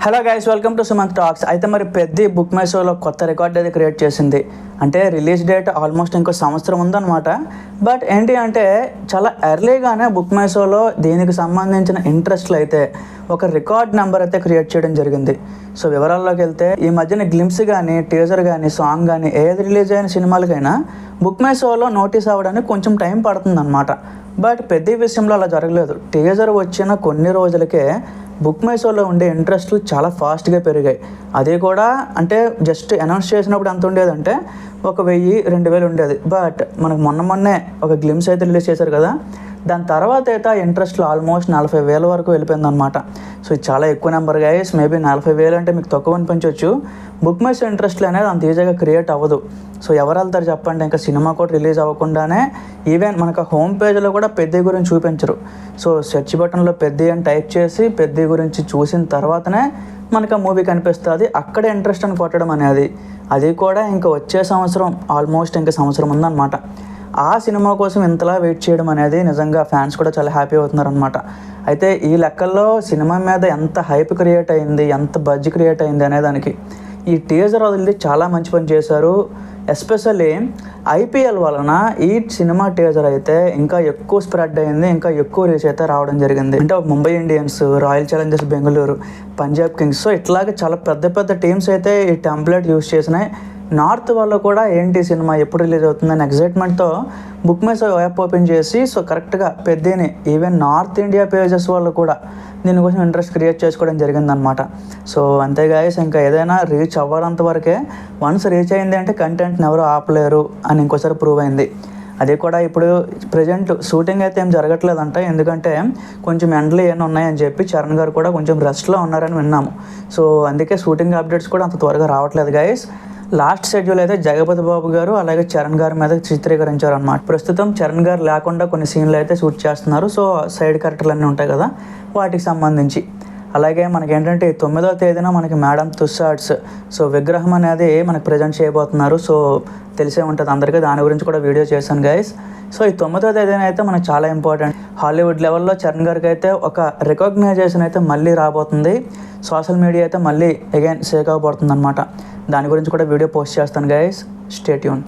Hello guys, welcome to Sumanth talks. అయితే మరి పెద్ద బుక్ మై షోలో కొత్త రికార్డ్ అయితే క్రియేట్ చేసింది. అంటే రిలీజ్ డేట్ ఆల్మోస్ట్ ఇంకో సంవత్సరం ఉందన్నమాట. బట్ ఏంటి అంటే చాలా ఎర్లీగానే బుక్ మై షోలో దీనికి సంబంధించిన ఇంట్రెస్ట్లు అయితే ఒక రికార్డ్ నెంబర్ అయితే క్రియేట్ చేయడం జరిగింది. సో వివరాల్లోకి వెళ్తే ఈ మధ్యన గ్లిమ్స్ కానీ, టీజర్ కానీ, సాంగ్ కానీ ఏది రిలీజ్ అయిన సినిమాలకైనా బుక్ మై షోలో నోటీస్ అవ్వడానికి కొంచెం టైం పడుతుంది అనమాట. బట్ పెద్ద విషయంలో అలా జరగలేదు. టీజర్ వచ్చిన కొన్ని రోజులకే బుక్ మై షోలో ఉండే ఇంట్రెస్ట్లు చాలా ఫాస్ట్గా పెరిగాయి. అది కూడా అంటే జస్ట్ అనౌన్స్ చేసినప్పుడు ఎంత ఉండేదంటే 1000-2000 ఉండేది. బట్ మనకు మొన్నే ఒక గ్లిమ్స్ అయితే రిలీజ్ చేశారు కదా, దాని తర్వాత అయితే ఆ ఇంట్రెస్ట్లు ఆల్మోస్ట్ 40,000 వరకు వెళ్ళిపోయింది అనమాట. సో ఇది చాలా ఎక్కువ నెంబర్ గైస్. మేబీ 40,000 అంటే మీకు తక్కువ అనిపించవచ్చు. బుక్ మై షో ఇంట్రెస్ట్లు అనేది అంత ఈజీగా క్రియేట్ అవ్వదు. సో ఎవరు వెళ్తారు చెప్పండి? ఇంకా సినిమా కూడా రిలీజ్ అవ్వకుండానే ఈవెన్ మనకు హోమ్ పేజ్లో కూడా పెద్ద గురించి చూపించరు. సో సెర్చ్ బటన్లో పెద్ద అని టైప్ చేసి పెద్ద గురించి చూసిన తర్వాతనే మనకు ఆ మూవీ కనిపిస్తుంది. అక్కడే ఇంట్రెస్ట్ అని కొట్టడం అనేది, అది కూడా ఇంకా వచ్చే సంవత్సరం ఆల్మోస్ట్ ఇంకా సంవత్సరం ఉందన్నమాట. ఆ సినిమా కోసం ఇంతలా వెయిట్ చేయడం అనేది నిజంగా ఫ్యాన్స్ కూడా చాలా హ్యాపీ అవుతున్నారు అనమాట. అయితే ఈ లెక్కల్లో సినిమా మీద ఎంత హైప్ క్రియేట్ అయింది, ఎంత బడ్జ్ క్రియేట్ అయింది అనే దానికి ఈ టీజర్ వదిలి చాలా మంచి పని చేశారు. ఎస్పెషల్లీ ఐపీఎల్ వలన ఈ సినిమా టీజర్ అయితే ఇంకా ఎక్కువ స్ప్రెడ్ అయింది, ఇంకా ఎక్కువ రీచ్ అయితే రావడం జరిగింది. అంటే Mumbai Indians, royal Challengers Bengaluru, Punjab Kings, so ఇట్లాగే చాలా పెద్ద పెద్ద టీమ్స్ అయితే ఈ టెంప్లెట్ యూస్ చేసినాయి. నార్త్ వాళ్ళు కూడా ఏంటి సినిమా ఎప్పుడు రిలీజ్ అవుతుందని ఎగ్జైట్మెంట్తో book my show app open చేసి సో కరెక్ట్గా పెద్దని ఈవెన్ నార్త్ ఇండియా పేజెస్ వాళ్ళు కూడా దీనికోసం ఇంట్రెస్ట్ క్రియేట్ చేసుకోవడం జరిగిందనమాట. సో అంతే గాయస్, ఇంకా ఏదైనా రీచ్ అవ్వాలంత వరకే. వన్స్ రీచ్ అయింది అంటే కంటెంట్ని ఎవరు ఆపలేరు అని ఇంకోసారి ప్రూవ్ అయింది. అది కూడా ఇప్పుడు ప్రజెంట్ షూటింగ్ అయితే ఏం జరగట్లేదంట, ఎందుకంటే కొంచెం ఎండలు ఏమైనా ఉన్నాయని చెప్పి చరణ్ గారు కూడా కొంచెం రెస్ట్లో ఉన్నారని విన్నాము. సో అందుకే షూటింగ్ అప్డేట్స్ కూడా అంత త్వరగా రావట్లేదు గాయస్. లాస్ట్ షెడ్యూల్ అయితే జగపతి బాబు గారు అలాగే చరణ్ గారి మీద చిత్రీకరించారు అన్నమాట. ప్రస్తుతం చరణ్ గారు లేకుండా కొన్ని సీన్లు అయితే షూట్ చేస్తున్నారు. సో సైడ్ క్యారెక్టర్లు అన్నీ ఉంటాయి కదా, వాటికి సంబంధించి. అలాగే మనకి ఏంటంటే 9వ తేదీన మనకి మేడం తుస్సాడ్స్ సో విగ్రహం అనేది మనకు ప్రజెంట్ చేయబోతున్నారు. సో తెలిసే ఉంటుంది అందరికీ, దాని గురించి కూడా వీడియో చేశాను గైస్. సో ఈ 9వ తేదీన అయితే మనకు చాలా ఇంపార్టెంట్. హాలీవుడ్ లెవెల్లో చరణ్ గారికి అయితే ఒక రికగ్నైజేషన్ అయితే మళ్ళీ రాబోతుంది. సోషల్ మీడియా అయితే మళ్ళీ అగైన్ షేక్ అవ్వబోతుంది అనమాట. దాని గురించి కూడా వీడియో పోస్ట్ చేస్తాను గైస్. Stay tune.